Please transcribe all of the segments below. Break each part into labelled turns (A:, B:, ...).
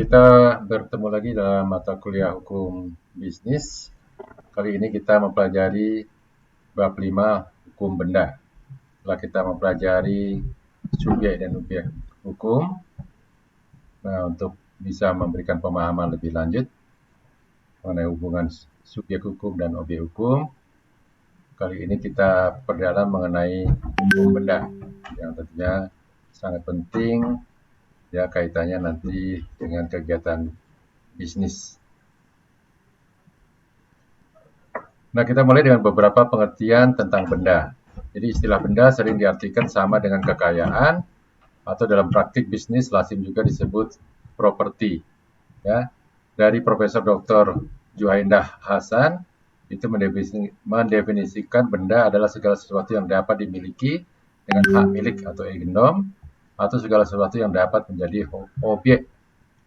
A: Kita bertemu lagi dalam mata kuliah hukum bisnis. Kali ini kita mempelajari bab 5 hukum benda. Setelah kita mempelajari subjek dan objek hukum, untuk bisa memberikan pemahaman lebih lanjut mengenai hubungan subjek hukum dan objek hukum, kali ini kita perdalam mengenai hukum benda yang tentunya sangat penting ya, kaitannya nanti dengan kegiatan bisnis. Nah, kita mulai dengan beberapa pengertian tentang benda. Jadi istilah benda sering diartikan sama dengan kekayaan atau dalam praktik bisnis lazim juga disebut properti. Ya, dari Profesor Dr. Juhaindah Hasan itu mendefinisikan benda adalah segala sesuatu yang dapat dimiliki dengan hak milik atau agendom, atau segala sesuatu yang dapat menjadi objek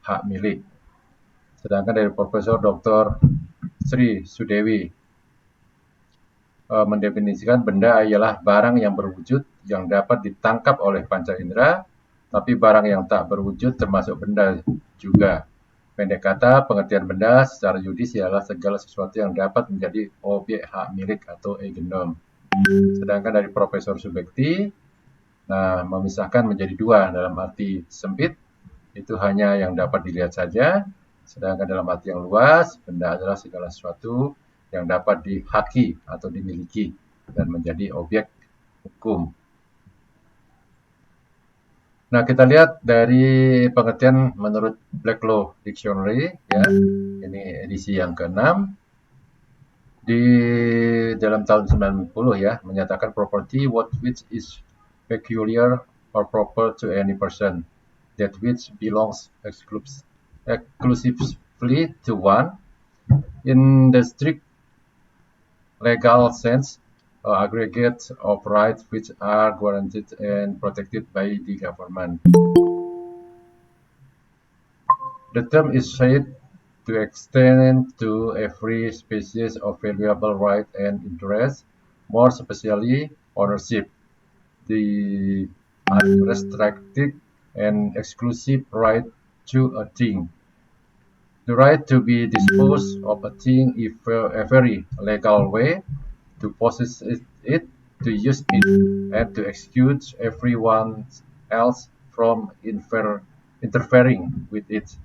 A: hak milik. Sedangkan dari Profesor Dr. Sri Sudewi mendefinisikan benda ialah barang yang berwujud yang dapat ditangkap oleh panca indera, tapi barang yang tak berwujud termasuk benda juga. Pendek kata, pengertian benda secara yudis ialah segala sesuatu yang dapat menjadi objek hak milik atau agendom. Sedangkan dari Profesor Subekti, memisahkan menjadi dua dalam arti sempit, itu hanya yang dapat dilihat saja. Sedangkan dalam arti yang luas, benda adalah segala sesuatu yang dapat dihaki atau dimiliki dan menjadi objek hukum. Nah, kita lihat dari pengertian menurut Black Law Dictionary, ya, ini edisi yang ke-6, di dalam tahun 90 ya, menyatakan property what which is peculiar or proper to any person, that which belongs exclusively to one. In the strict legal sense, aggregate of rights which are guaranteed and protected by the government. The term is said to extend to every species of valuable right and interest, more especially ownership, the unrestricted and exclusive right to a thing, the right to be disposed of a thing in a very legal way, to possess it, to use it, and to exclude everyone else from interfering with it.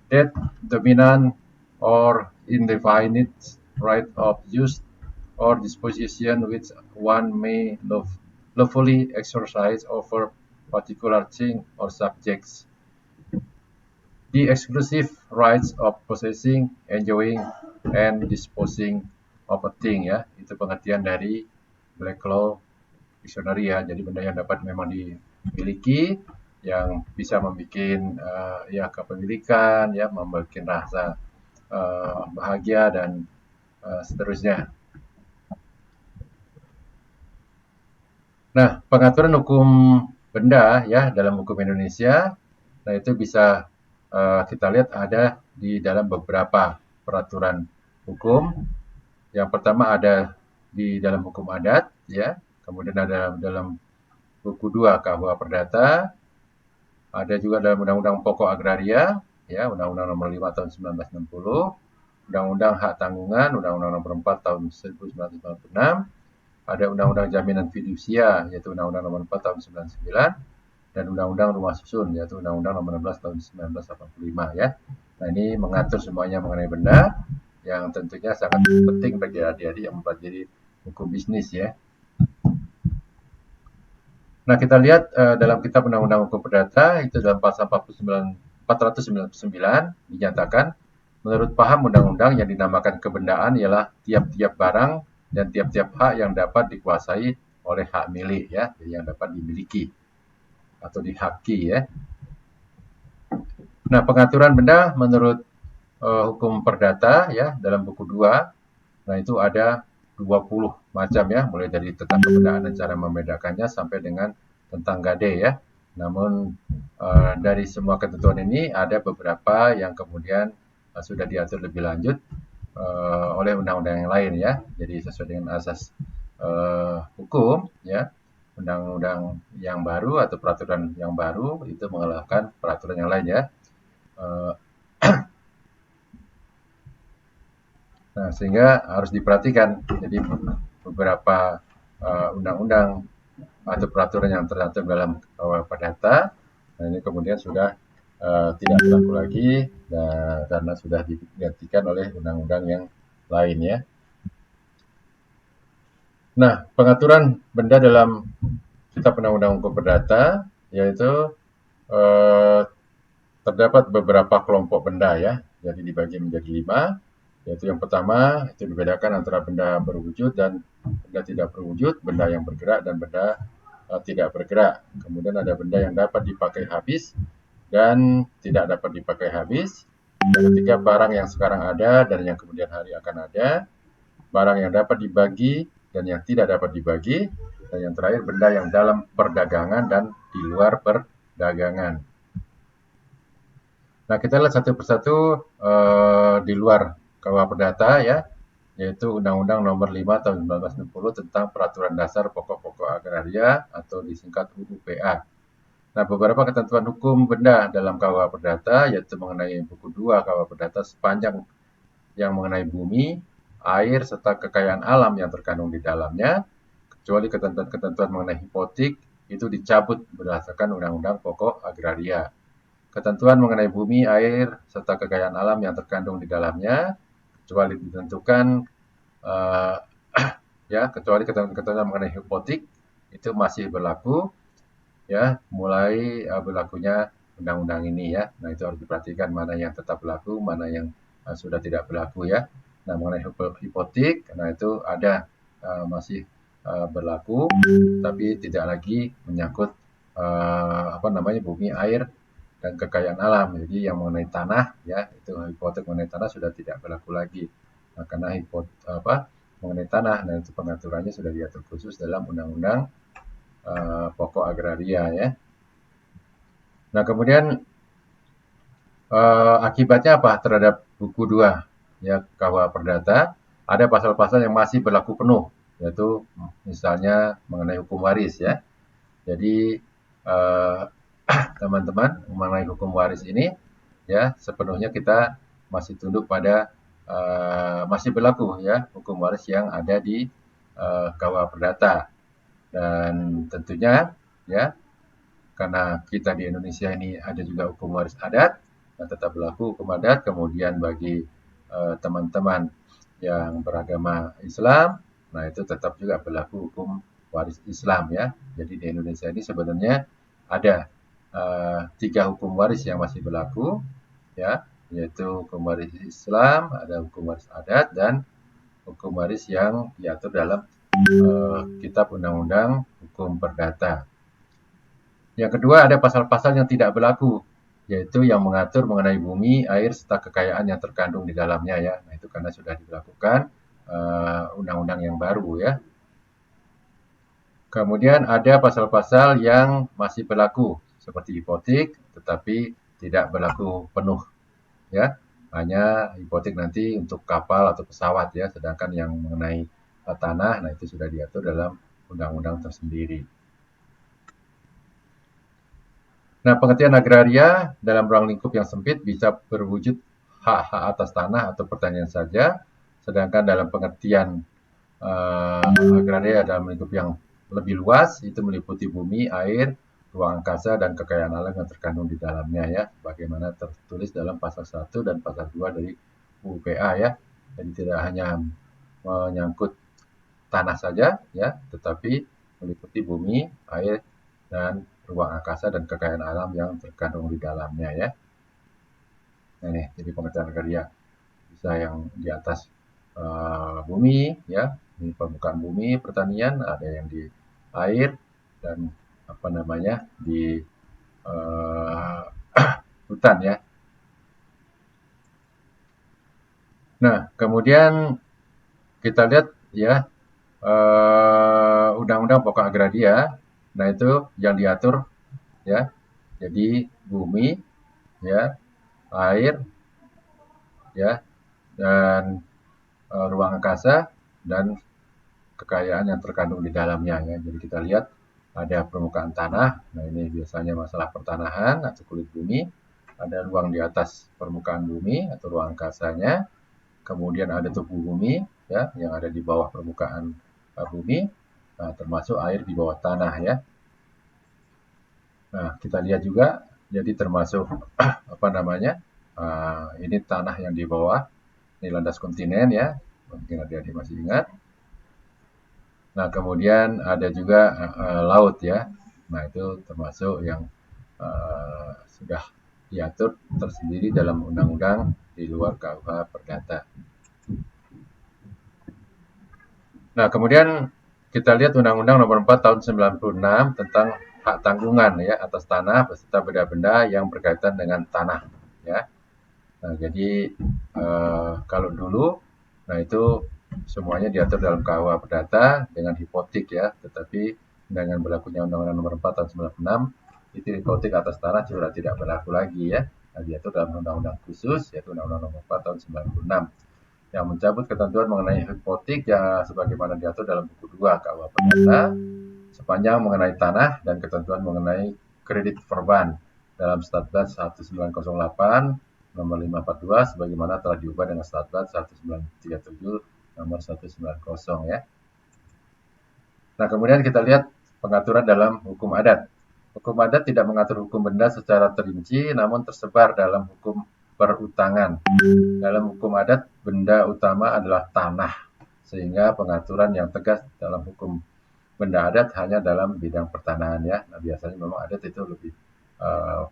A: That dominant or indefinite right of use or disposition which one may lawfully exercise over particular thing or subjects. The exclusive rights of possessing, enjoying, and disposing of a thing, ya, itu pengertian dari Black Law Dictionary ya. Jadi benda yang dapat memang dimiliki, yang bisa membuat ya kepemilikan, ya, membuat rasa bahagia dan seterusnya. Nah, pengaturan hukum benda ya dalam hukum Indonesia, nah itu bisa kita lihat ada di dalam beberapa peraturan hukum. Yang pertama ada di dalam hukum adat, ya, kemudian ada dalam buku 2 KUH Perdata, ada juga dalam Undang-Undang Pokok Agraria, ya, Undang-Undang Nomor 5 tahun 1960, Undang-Undang Hak Tanggungan, Undang-Undang Nomor 4 tahun 1996, ada Undang-Undang Jaminan Fidusia, yaitu Undang-Undang Nomor 4 tahun 99, dan Undang-Undang Rumah Susun, yaitu Undang-Undang Nomor 16 tahun 1985, ya. Nah, ini mengatur semuanya mengenai benda, yang tentunya sangat penting bagi adik-adik yang mempelajari hukum bisnis, ya. Nah, kita lihat dalam Kitab Undang-Undang Hukum Perdata, itu dalam pasal 499 dinyatakan, menurut paham undang-undang yang dinamakan kebendaan ialah tiap-tiap barang dan tiap-tiap hak yang dapat dikuasai oleh hak milik, ya, jadi yang dapat dimiliki atau dihaki, ya. Nah, pengaturan benda menurut hukum perdata, ya, dalam buku 2, nah itu ada 20 macam, ya, mulai dari tentang kebendaan dan cara membedakannya sampai dengan tentang gade, ya. Namun dari semua ketentuan ini ada beberapa yang kemudian sudah diatur lebih lanjut oleh undang-undang yang lain, ya. Jadi sesuai dengan asas hukum, ya, undang-undang yang baru atau peraturan yang baru itu mengalahkan peraturan yang lain, ya. Nah, sehingga harus diperhatikan. Jadi beberapa undang-undang atau peraturan yang tercantum dalam KUH Perdata, nah ini kemudian sudah tidak berlaku lagi karena sudah digantikan oleh undang-undang yang lain ya. Nah, pengaturan benda dalam Kitab Undang-Undang Hukum Perdata yaitu eh, terdapat beberapa kelompok benda ya, jadi dibagi menjadi 5, yaitu yang pertama itu dibedakan antara benda berwujud dan benda tidak berwujud, benda yang bergerak dan benda tidak bergerak. Kemudian ada benda yang dapat dipakai habis dan tidak dapat dipakai habis. Yang ketiga, barang yang sekarang ada dan yang kemudian hari akan ada, barang yang dapat dibagi dan yang tidak dapat dibagi, dan yang terakhir benda yang dalam perdagangan dan di luar perdagangan. Nah, kita lihat satu persatu di luar KUH Perdata ya, yaitu Undang-Undang Nomor 5 Tahun 1960 tentang Peraturan Dasar Pokok-pokok Agraria atau disingkat UUPA. Nah, beberapa ketentuan hukum benda dalam KUH Perdata yaitu mengenai buku 2 KUH Perdata sepanjang yang mengenai bumi, air, serta kekayaan alam yang terkandung di dalamnya, kecuali ketentuan-ketentuan mengenai hipotik itu dicabut berdasarkan Undang-Undang Pokok Agraria. Ketentuan mengenai bumi, air, serta kekayaan alam yang terkandung di dalamnya, kecuali ditentukan kecuali ketentuan mengenai hipotik itu masih berlaku ya, mulai berlakunya undang-undang ini ya. Nah, itu harus diperhatikan mana yang tetap berlaku, mana yang sudah tidak berlaku ya. Nah, mengenai hipotik, nah itu ada masih berlaku, tapi tidak lagi menyangkut bumi, air, dan kekayaan alam. Jadi yang mengenai tanah ya, itu hipotek mengenai tanah sudah tidak berlaku lagi. Nah, karena mengenai tanah, nah itu pengaturannya sudah diatur khusus dalam Undang-Undang Pokok Agraria ya. Nah, kemudian akibatnya apa terhadap buku 2 ya KUH Perdata? Ada pasal-pasal yang masih berlaku penuh, yaitu misalnya mengenai hukum waris ya. Jadi teman-teman, mengenai hukum waris ini ya sepenuhnya kita masih tunduk pada masih berlaku ya hukum waris yang ada di KUH Perdata. Dan tentunya ya karena kita di Indonesia ini ada juga hukum waris adat, nah tetap berlaku hukum adat. Kemudian bagi teman-teman yang beragama Islam, nah itu tetap juga berlaku hukum waris Islam ya. Jadi di Indonesia ini sebenarnya ada 3 hukum waris yang masih berlaku ya, yaitu hukum waris Islam, ada hukum waris adat, dan hukum waris yang diatur dalam Kitab Undang-Undang Hukum Perdata. Yang kedua, ada pasal-pasal yang tidak berlaku, yaitu yang mengatur mengenai bumi, air, serta kekayaan yang terkandung di dalamnya ya. Nah, itu karena sudah diberlakukan undang-undang yang baru ya. Kemudian ada pasal-pasal yang masih berlaku, seperti hipotek, tetapi tidak berlaku penuh ya. Hanya hipotek nanti untuk kapal atau pesawat ya, sedangkan yang mengenai tanah, nah itu sudah diatur dalam undang-undang tersendiri. Nah, pengertian agraria dalam ruang lingkup yang sempit bisa berwujud hak-hak atas tanah atau pertanian saja, sedangkan dalam pengertian agraria dalam lingkup yang lebih luas itu meliputi bumi, air, ruang angkasa, dan kekayaan alam yang terkandung di dalamnya ya, bagaimana tertulis dalam pasal 1 dan pasal 2 dari UUPA ya. Jadi tidak hanya menyangkut tanah saja ya, tetapi meliputi bumi, air, dan ruang angkasa dan kekayaan alam yang terkandung di dalamnya ya. Nah, ini jadi pengertian agraria bisa yang di atas bumi ya, di permukaan bumi pertanian, ada yang di air, dan di hutan ya. Nah, kemudian kita lihat ya Undang-Undang Pokok Agraria. Nah, itu yang diatur ya. Jadi bumi ya, air ya, dan ruang angkasa dan kekayaan yang terkandung di dalamnya ya. Jadi kita lihat ada permukaan tanah. Nah, ini biasanya masalah pertanahan atau kulit bumi. Ada ruang di atas permukaan bumi atau ruang angkasanya. kemudian ada tubuh bumi ya yang ada di bawah permukaan bumi, termasuk air di bawah tanah ya. Nah, kita lihat juga, jadi termasuk apa namanya, ini tanah yang di bawah, ini landas kontinen ya, mungkin adik-adik masih ingat. Nah, kemudian ada juga laut ya. Nah, itu termasuk yang sudah diatur tersendiri dalam undang-undang di luar KUH Perdata. Nah, kemudian kita lihat Undang-Undang Nomor 4 Tahun 96 tentang hak tanggungan ya atas tanah beserta benda-benda yang berkaitan dengan tanah ya. Nah, jadi kalau dulu, nah itu semuanya diatur dalam KUH Perdata dengan hipotek ya, tetapi dengan berlakunya Undang-Undang Nomor 4 Tahun 96 itu hipotek atas tanah sudah tidak berlaku lagi ya. Nah, diatur dalam undang-undang khusus yaitu Undang-Undang Nomor 4 Tahun 96 yang mencabut ketentuan mengenai hipotek yang sebagaimana diatur dalam buku 2 KUH Perdata sepanjang mengenai tanah dan ketentuan mengenai kredit verban dalam Statbat 1908 nomor 542 sebagaimana telah diubah dengan Statbat 1937 nomor 190 ya. Nah, kemudian kita lihat pengaturan dalam hukum adat. Hukum adat tidak mengatur hukum benda secara terinci namun tersebar dalam hukum perutangan. Dalam hukum adat, benda utama adalah tanah, sehingga pengaturan yang tegas dalam hukum benda adat hanya dalam bidang pertanahan ya. Nah, biasanya memang adat itu lebih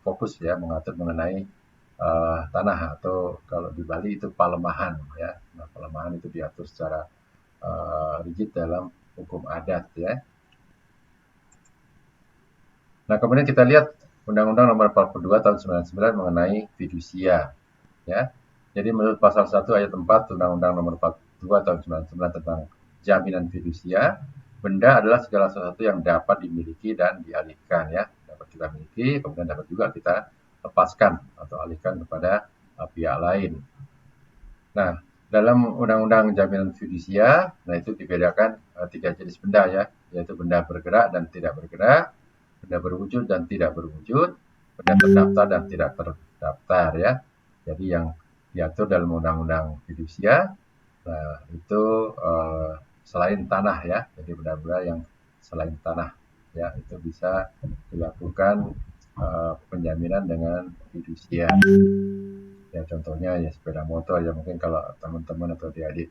A: fokus ya mengatur mengenai tanah atau kalau di Bali itu palemahan ya. Nah, palemahan itu diatur secara rigid dalam hukum adat ya. Nah, kemudian kita lihat Undang-Undang Nomor 42 Tahun 99 mengenai fidusia ya. Jadi menurut pasal 1 ayat 4 Undang-Undang Nomor 42 Tahun 99 tentang jaminan fidusia, benda adalah segala sesuatu yang dapat dimiliki dan dialihkan ya. Dapat kita miliki, kemudian dapat juga kita lepaskan atau alihkan kepada pihak lain. Nah, dalam Undang-Undang Jaminan Fidusia, nah itu dibedakan 3 jenis benda ya, yaitu benda bergerak dan tidak bergerak, benda berwujud dan tidak berwujud, benda terdaftar dan tidak terdaftar ya. Jadi yang diatur dalam Undang-Undang Fidusia, nah itu selain tanah ya, jadi benda-benda yang selain tanah ya, itu bisa dilakukan penjaminan dengan fidusia. Ya contohnya ya sepeda motor ya, mungkin kalau teman-teman atau adik-adik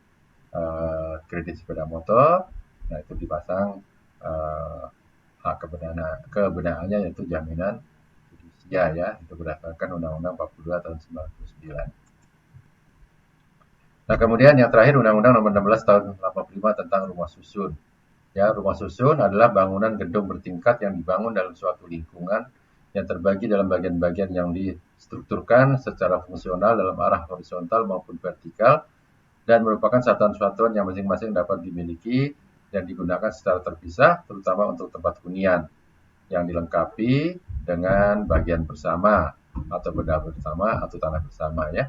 A: kredit sepeda motor, nah itu dipasang hak kebenarannya yaitu jaminan fidusia ya, itu berdasarkan Undang-Undang 42 tahun 99. Nah, kemudian yang terakhir Undang-Undang Nomor 16 tahun 85 tentang rumah susun. Ya, rumah susun adalah bangunan gedung bertingkat yang dibangun dalam suatu lingkungan yang terbagi dalam bagian-bagian yang distrukturkan secara fungsional dalam arah horizontal maupun vertikal dan merupakan satuan-satuan yang masing-masing dapat dimiliki dan digunakan secara terpisah, terutama untuk tempat hunian yang dilengkapi dengan bagian bersama atau benda bersama atau tanah bersama ya.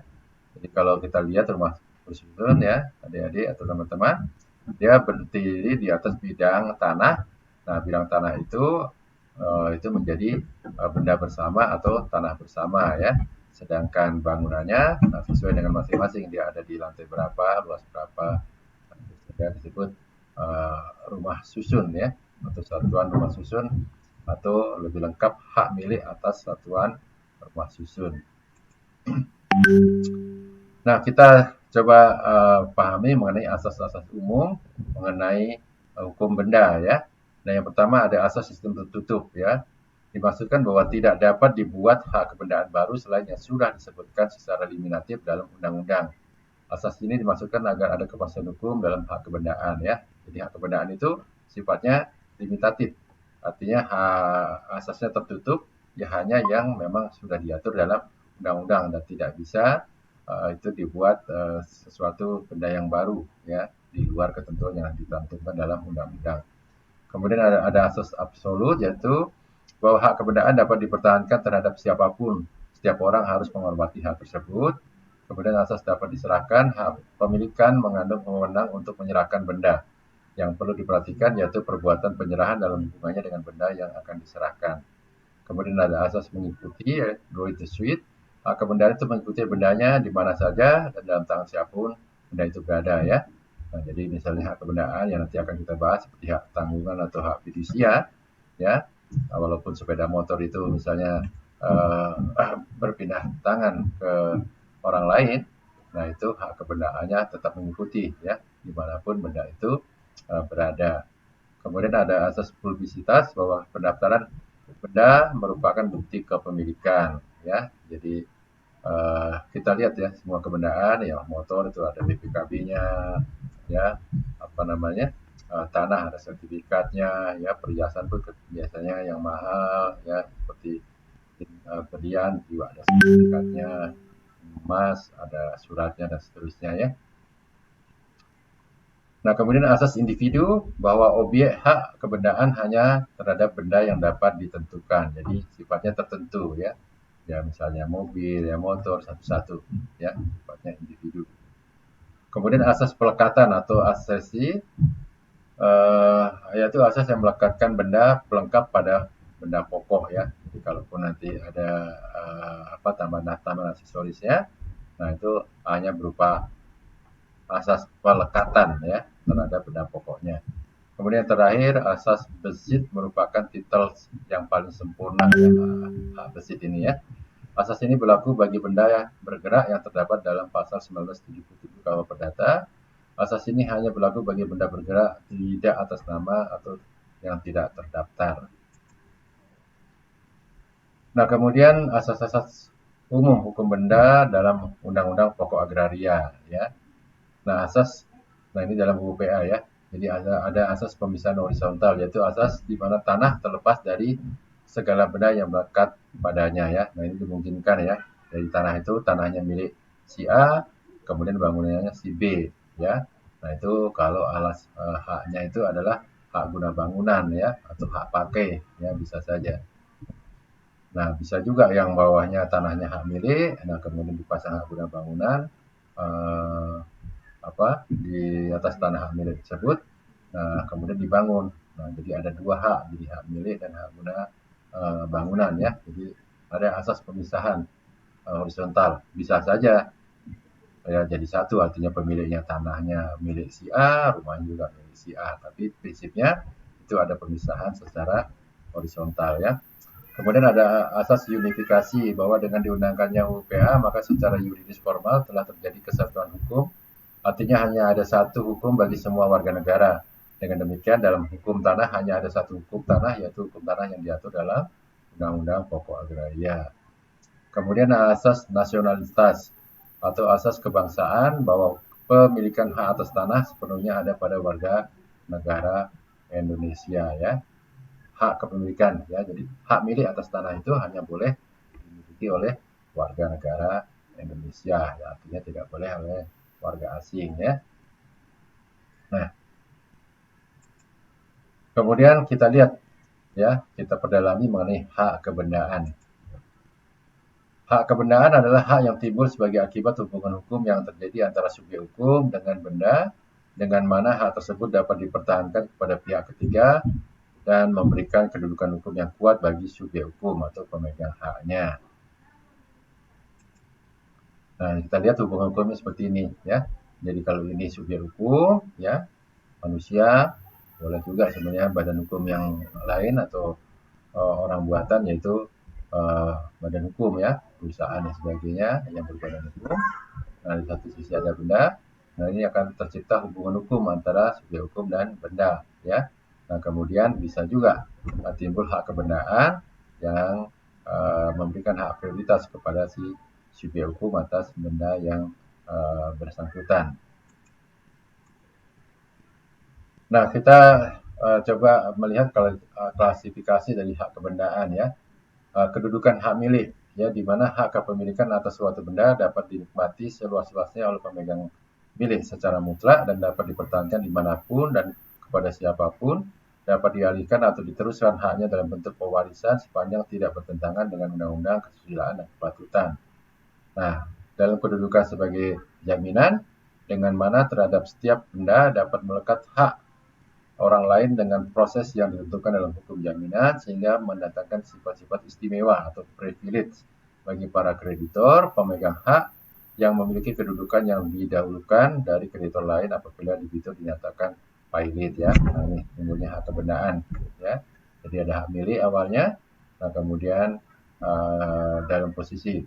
A: Jadi kalau kita lihat rumah susun ya, adik-adik atau teman-teman, dia berdiri di atas bidang tanah. Nah, bidang tanah itu menjadi benda bersama atau tanah bersama ya. Sedangkan bangunannya sesuai dengan masing-masing, dia ada di lantai berapa, luas berapa, dia disebut rumah susun ya, atau satuan rumah susun, atau lebih lengkap hak milik atas satuan rumah susun. Nah, kita coba pahami mengenai asas-asas umum mengenai hukum benda ya. Nah, yang pertama ada asas sistem tertutup ya. Dimaksudkan bahwa tidak dapat dibuat hak kebendaan baru selain yang sudah disebutkan secara eliminatif dalam undang-undang. Asas ini dimaksudkan agar ada kepastian hukum dalam hak kebendaan ya. Jadi hak kebendaan itu sifatnya limitatif. Artinya asasnya tertutup ya, hanya yang memang sudah diatur dalam undang-undang dan tidak bisa itu dibuat sesuatu benda yang baru ya di luar ketentuan yang ditentukan dalam undang-undang. Kemudian ada asas absolut yaitu bahwa hak kebendaan dapat dipertahankan terhadap siapapun. Setiap orang harus menghormati hak tersebut. Kemudian asas dapat diserahkan, hak pemilikan mengandung wewenang untuk menyerahkan benda. Yang perlu diperhatikan yaitu perbuatan penyerahan dalam hubungannya dengan benda yang akan diserahkan. Kemudian ada asas mengikuti, go with the street. Hak kebendaan itu mengikuti bendanya di mana saja dan dalam tangan siapapun benda itu berada ya. Nah, jadi misalnya hak kebendaan yang nanti akan kita bahas seperti hak tanggungan atau hak fidusia ya. Nah, walaupun sepeda motor itu misalnya berpindah tangan ke orang lain, nah itu hak kebendaannya tetap mengikuti ya dimanapun benda itu berada. Kemudian ada asas publisitas bahwa pendaftaran benda merupakan bukti kepemilikan ya. Jadi kita lihat ya semua kebendaan ya motor itu ada BPKB-nya ya apa namanya tanah ada sertifikatnya ya perhiasan pun biasanya yang mahal ya seperti berlian juga ada sertifikatnya emas ada suratnya dan seterusnya ya. Nah, kemudian asas individu bahwa objek hak kebendaan hanya terhadap benda yang dapat ditentukan. Jadi sifatnya tertentu ya. Ya misalnya mobil, ya motor satu-satu ya, sifatnya individu. Kemudian asas pelekatan atau asesi yaitu asas yang melekatkan benda pelengkap pada benda pokok ya. Jadi kalaupun nanti ada tambahan aksesorisnya, nah itu hanya berupa asas pelekatan ya terhadap benda pokoknya. Kemudian terakhir asas besit merupakan titel yang paling sempurna ya, hak besit ini ya. Asas ini berlaku bagi benda yang bergerak yang terdapat dalam pasal 1977 KUH Perdata. Asas ini hanya berlaku bagi benda bergerak tidak atas nama atau yang tidak terdaftar. Nah, kemudian asas-asas umum hukum benda dalam Undang-Undang Pokok Agraria ya. Nah, ini dalam buku PA ya. Jadi ada asas pemisahan horizontal yaitu asas di mana tanah terlepas dari segala benda yang melekat padanya ya. Nah, ini dimungkinkan ya. Dari tanah itu tanahnya milik si A, kemudian bangunannya si B ya. Nah, itu kalau haknya itu adalah hak guna bangunan ya atau hak pakai ya bisa saja. Nah, bisa juga yang bawahnya tanahnya hak milik, nah kemudian dipasang hak guna bangunan di atas tanah hak milik tersebut, nah kemudian dibangun. Nah, jadi ada dua hak, jadi hak milik dan hak guna bangunan ya. Jadi ada asas pemisahan horizontal. Bisa saja ya jadi satu, artinya pemiliknya tanahnya milik si A, rumahnya juga milik si A. Tapi prinsipnya itu ada pemisahan secara horizontal ya. Kemudian ada asas unifikasi bahwa dengan diundangkannya UPA maka secara yuridis formal telah terjadi kesatuan hukum. Artinya hanya ada satu hukum bagi semua warga negara. Dengan demikian dalam hukum tanah hanya ada satu hukum tanah yaitu hukum tanah yang diatur dalam Undang-Undang Pokok Agraria. Kemudian asas nasionalitas atau asas kebangsaan bahwa pemilikan hak atas tanah sepenuhnya ada pada warga negara Indonesia ya. Hak kepemilikan ya. Jadi hak milik atas tanah itu hanya boleh dimiliki oleh warga negara Indonesia ya, artinya tidak boleh oleh warga asing ya. Nah, kemudian kita lihat ya, kita perdalami mengenai hak kebendaan. Hak kebendaan adalah hak yang timbul sebagai akibat hubungan hukum yang terjadi antara subjek hukum dengan benda, dengan mana hak tersebut dapat dipertahankan kepada pihak ketiga dan memberikan kedudukan hukum yang kuat bagi subjek hukum atau pemegang haknya. Nah, kita lihat hubungan hukumnya seperti ini ya. Jadi kalau ini subjek hukum ya, manusia, boleh juga sebenarnya badan hukum yang lain atau orang buatan yaitu badan hukum ya, perusahaan dan sebagainya yang berbadan hukum. Nah, di satu sisi ada benda. Nah, ini akan tercipta hubungan hukum antara subjek hukum dan benda ya. Nah, kemudian bisa juga timbul hak kebendaan yang memberikan hak prioritas kepada si subjek hukum atas benda yang bersangkutan. Nah, kita coba melihat klasifikasi dari hak kebendaan ya. Kedudukan hak milik ya, di mana hak kepemilikan atas suatu benda dapat dinikmati seluas-luasnya oleh pemegang milik secara mutlak dan dapat dipertahankan dimanapun dan kepada siapapun, dapat dialihkan atau diteruskan haknya dalam bentuk pewarisan sepanjang tidak bertentangan dengan undang-undang kesusilaan dan kepatutan. Nah, dalam kedudukan sebagai jaminan, dengan mana terhadap setiap benda dapat melekat hak orang lain dengan proses yang ditentukan dalam hukum jaminan sehingga mendatangkan sifat-sifat istimewa atau privilege bagi para kreditor, pemegang hak, yang memiliki kedudukan yang didahulukan dari kreditor lain apabila debitur dinyatakan pailit ya. Nah, ini timbulnya hak kebendaan ya. Jadi ada hak milik awalnya, nah kemudian dalam posisi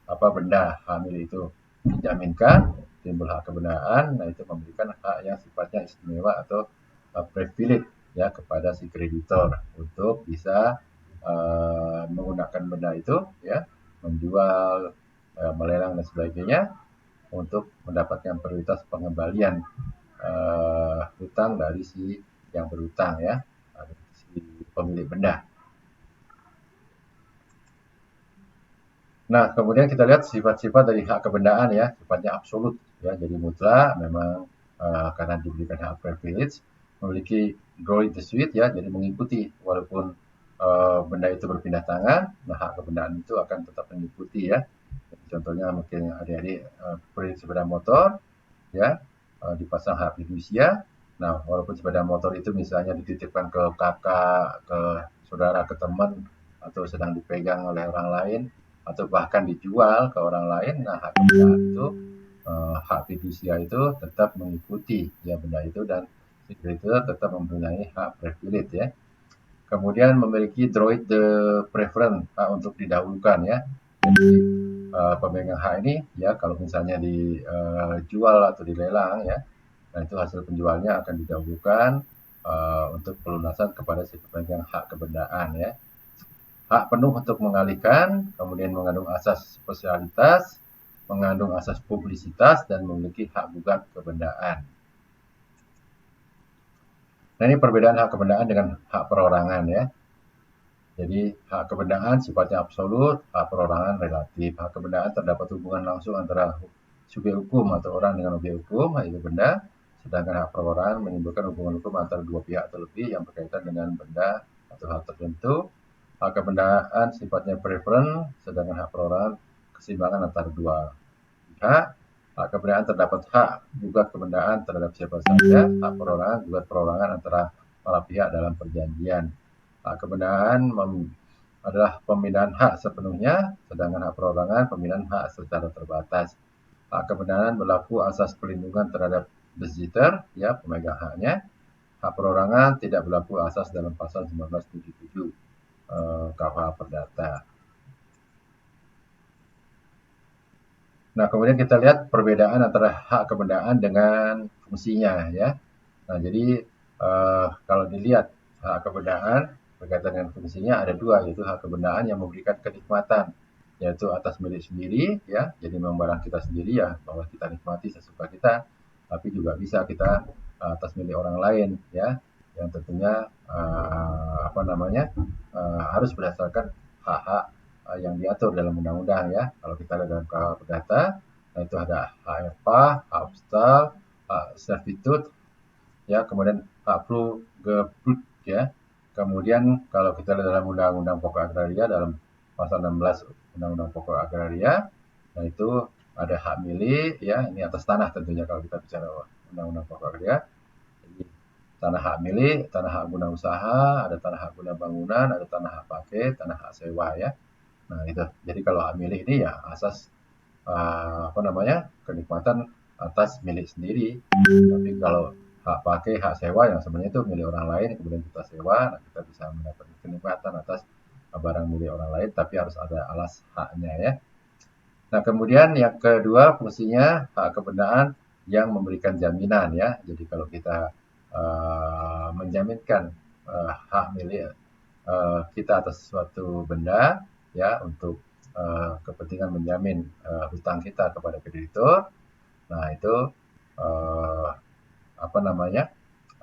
A: benda hak milik itu dijaminkan, timbul hak kebendaan, nah itu memberikan hak yang sifatnya istimewa atau privilege ya kepada si kreditor untuk bisa menggunakan benda itu ya, menjual, melelang dan sebagainya untuk mendapatkan prioritas pengembalian hutang dari si yang berhutang ya, si pemilik benda. Nah, kemudian kita lihat sifat-sifat dari hak kebendaan ya, sifatnya absolut ya, jadi mutlak memang karena diberikan hak privilege, memiliki droit de suite ya, jadi mengikuti walaupun benda itu berpindah tangan, nah hak kebendaan itu akan tetap mengikuti ya. Jadi, contohnya mungkin adik-adik beli sepeda motor ya, dipasang hak fidusia. Nah, walaupun sepeda motor itu misalnya dititipkan ke kakak, ke saudara, ke teman, atau sedang dipegang oleh orang lain, atau bahkan dijual ke orang lain, nah hak kebendaan itu, hak fidusia itu tetap mengikuti ya benda itu dan si kreditur tetap mempunyai hak privilege ya. Kemudian memiliki droit de preference, hak untuk didahulukan ya. Jadi pemegang hak ini ya kalau misalnya dijual atau dilelang ya, nah itu hasil penjualnya akan didahulukan untuk pelunasan kepada si pemegang hak kebendaan ya. Hak penuh untuk mengalihkan, kemudian mengandung asas spesialitas, mengandung asas publisitas, dan memiliki hak gugat kebendaan. Nah ini perbedaan hak kebendaan dengan hak perorangan ya. Jadi hak kebendaan sifatnya absolut, hak perorangan relatif. Hak kebendaan terdapat hubungan langsung antara subjek hukum atau orang dengan objek hukum, yaitu benda, sedangkan hak perorangan menimbulkan hubungan hukum antara dua pihak atau lebih yang berkaitan dengan benda atau hal tertentu. Hak kebendaan sifatnya preferen, sedangkan hak perorangan keseimbangan antara dua pihak. Hak kebendaan terdapat hak gugat kebendaan terhadap siapa saja, hak perorangan gugat perorangan antara para pihak dalam perjanjian. Hak kebendaan adalah pemindahan hak sepenuhnya, sedangkan hak perorangan pemindahan hak secara terbatas. Hak kebendaan berlaku asas perlindungan terhadap depositor, ya pemegang haknya. Hak perorangan tidak berlaku asas dalam pasal 1977 KUH Perdata. Nah, kemudian kita lihat perbedaan antara hak kebendaan dengan fungsinya ya. Nah, jadi kalau dilihat hak kebendaan berkaitan dengan fungsinya ada dua, yaitu hak kebendaan yang memberikan kenikmatan, yaitu atas milik sendiri ya, jadi memang barang kita sendiri ya, bahwa kita nikmati sesuka kita, tapi juga bisa kita atas milik orang lain ya, yang tentunya harus berdasarkan hak-hak yang diatur dalam undang-undang ya. Kalau kita lihat dalam KUH Perdata, nah itu ada hak EPA, hak obstal, hak servitude, ya kemudian hak Pflugerprut ya. Kemudian kalau kita lihat dalam Undang-Undang Pokok Agraria dalam pasal 16 Undang-Undang Pokok Agraria, nah itu ada hak milik ya, ini atas tanah tentunya kalau kita bicara Undang-Undang Pokok Agraria. Jadi tanah hak milik, tanah hak guna usaha, ada tanah hak guna bangunan, ada tanah hak pakai, tanah hak sewa ya. Nah itu. Jadi kalau hak milik ini ya asas kenikmatan atas milik sendiri. Tapi kalau hak pakai, hak sewa yang sebenarnya itu milik orang lain, kemudian kita sewa, nah kita bisa mendapatkan kenikmatan atas barang milik orang lain, tapi harus ada alas haknya ya. Nah kemudian yang kedua fungsinya hak kebendaan yang memberikan jaminan ya. Jadi kalau kita menjaminkan hak milik kita atas suatu benda ya untuk kepentingan menjamin hutang kita kepada kreditur, nah itu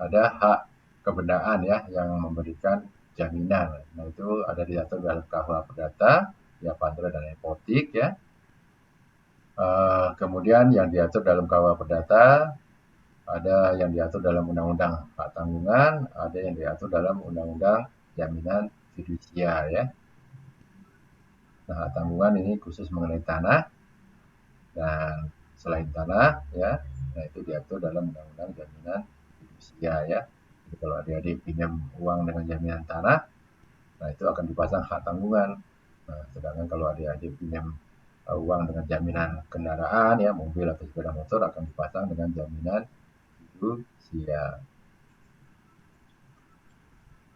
A: ada hak kebendaan ya yang memberikan jaminan. Nah itu ada diatur dalam KUH Perdata, ya Pandra dan Epotik ya. Kemudian yang diatur dalam KUH Perdata ada yang diatur dalam Undang-Undang Hak Tanggungan, ada yang diatur dalam Undang-Undang Jaminan Fidusia ya. Nah, hak tanggungan ini khusus mengenai tanah dan selain tanah ya, nah itu diatur dalam Undang-Undang Jaminan Fidusia ya. Jadi kalau adik-adik pinjam uang dengan jaminan tanah, nah itu akan dipasang hak tanggungan. Nah, sedangkan kalau adik-adik pinjam uang dengan jaminan kendaraan ya, mobil atau sepeda motor akan dipasang dengan jaminan fidusia.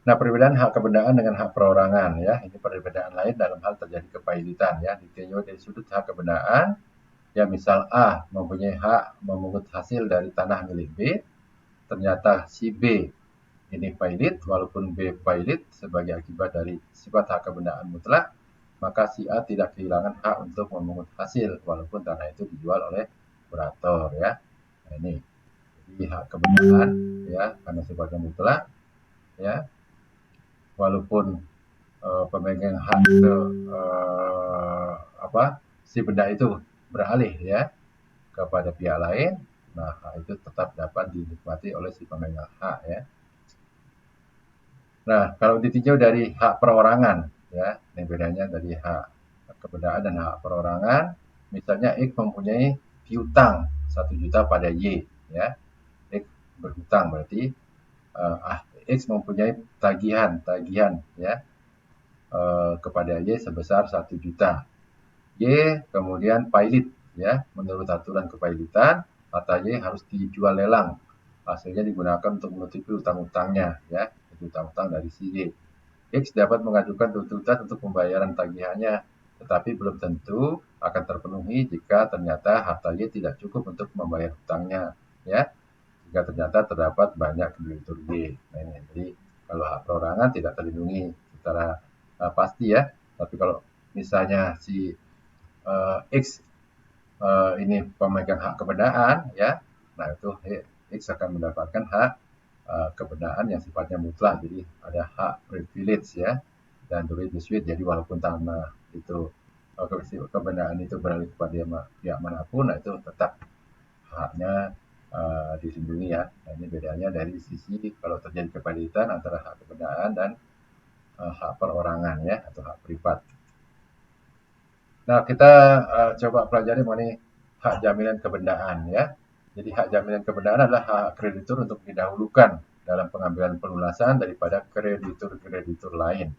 A: Nah, perbedaan hak kebendaan dengan hak perorangan ya, ini perbedaan lain dalam hal terjadi kepailitan ya. Ditinjau dari sudut hak kebendaan, ya misal A mempunyai hak memungut hasil dari tanah milik B, ternyata si B ini pailit, walaupun B pailit sebagai akibat dari sifat hak kebendaan mutlak, maka si A tidak kehilangan hak untuk memungut hasil walaupun tanah itu dijual oleh kurator ya. Nah, ini jadi hak kebendaan ya karena sifatnya mutlak ya, walaupun pemegang hak itu si benda itu beralih ya kepada pihak lain, nah hak itu tetap dapat dinikmati oleh si pemegang hak ya. Nah, kalau ditinjau dari hak perorangan, ya, ini bedanya dari hak kebendaan dan hak perorangan. Misalnya X mempunyai piutang 1 juta pada Y, ya. X berhutang berarti X mempunyai tagihan, ya, kepada Y sebesar 1 juta. Y kemudian pailit, ya, menurut aturan kepailitan, harta Y harus dijual lelang. Hasilnya digunakan untuk menutupi utang-utangnya, ya, utang-utang dari si Y. X dapat mengajukan tuntutan untuk pembayaran tagihannya, tetapi belum tentu akan terpenuhi jika ternyata harta Y tidak cukup untuk membayar hutangnya, ya. Jika ternyata terdapat banyak kreditur Y. Nah, ini. Jadi kalau hak perorangan tidak terlindungi secara pasti ya, tapi kalau misalnya si X ini pemegang hak kebendaan ya, nah itu X akan mendapatkan hak kebendaan yang sifatnya mutlak, jadi ada hak privilege ya dan duly dispute. Jadi walaupun tanah itu kebendaan itu beralih kepada pihak manapun, nah itu tetap haknya dilindungi ya. Nah, ini bedanya dari sisi kalau terjadi kepailitan antara hak kebendaan dan hak perorangan ya atau hak privat. Nah, kita coba pelajari mengenai hak jaminan kebendaan ya. Jadi hak jaminan kebendaan adalah hak kreditur untuk didahulukan dalam pengambilan pelunasan daripada kreditur-kreditur lain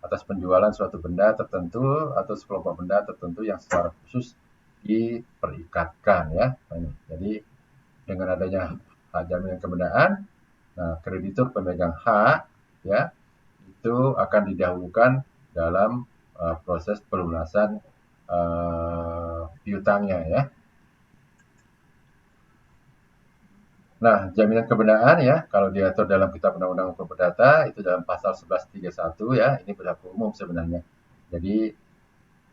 A: atas penjualan suatu benda tertentu atau sekelompok benda tertentu yang secara khusus diperikatkan ya. Nah, jadi dengan adanya hak jaminan kebendaan, nah kreditur pemegang hak ya itu akan didahulukan dalam proses pelunasan piutangnya ya. Nah, jaminan kebendaan ya, kalau diatur dalam Kitab Undang-Undang Hukum Perdata itu dalam pasal 1131 ya, ini berlaku umum sebenarnya. Jadi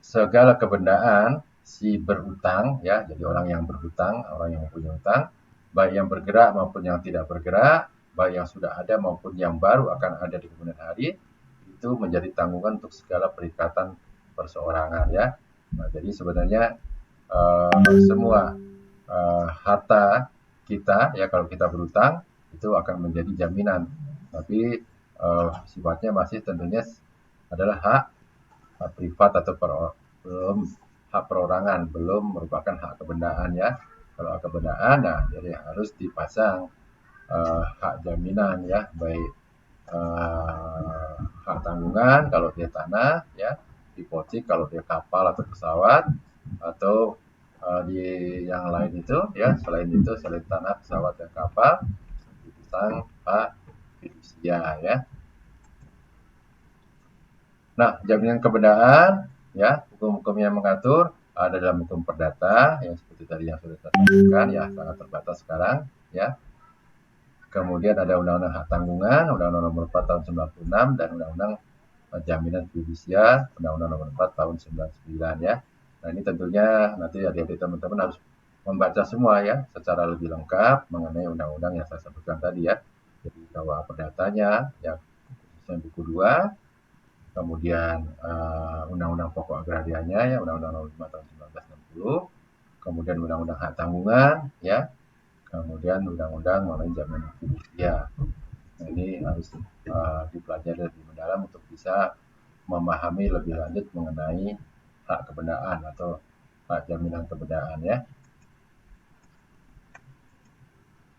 A: segala kebendaan si berhutang ya, jadi orang yang berhutang, orang yang mempunyai hutang, baik yang bergerak maupun yang tidak bergerak, baik yang sudah ada maupun yang baru akan ada di kemudian hari, itu menjadi tanggungan untuk segala perikatan perseorangan ya. Nah, jadi sebenarnya semua harta kita ya kalau kita berhutang itu akan menjadi jaminan, tapi sifatnya masih tentunya adalah hak privat atau belum hak perorangan, belum merupakan hak kebendaan ya. Kalau hak kebendaan, nah jadi harus dipasang hak jaminan ya, baik hak tanggungan kalau dia tanah ya, hipotek kalau dia kapal atau pesawat, atau di yang lain itu ya, selain tanah, pesawat dan kapal dipasang hak fidusia ya. Nah, jaminan kebendaan ya, hukum-hukum yang mengatur ada dalam hukum perdata yang seperti tadi yang sudah saya sampaikan ya, sangat terbatas sekarang ya. Kemudian ada Undang-Undang Hak Tanggungan, Undang-Undang Nomor 4 Tahun 96 dan Undang-Undang Jaminan Fidusia, Undang-Undang Nomor 4 Tahun 99 ya. Nah, ini tentunya nanti adik-adik teman-teman harus membaca semua ya secara lebih lengkap mengenai undang-undang yang saya sebutkan tadi ya. Jadi bahwa perdatanya ya khususnya buku 2, kemudian Undang-Undang Pokok Agrarianya ya, Undang-Undang Nomor 5 Tahun 1960, kemudian Undang-Undang Hak Tanggungan ya, kemudian Undang-Undang mengenai Jaminan Fidusia. Nah, ini harus dipelajari lebih mendalam untuk bisa memahami lebih lanjut mengenai hak kebendaan atau hak jaminan kebendaan ya.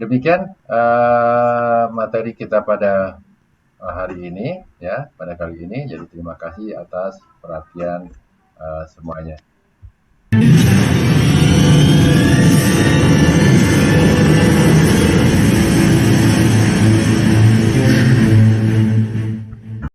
A: Demikian materi kita pada hari ini ya, pada kali ini. Jadi terima kasih atas perhatian semuanya.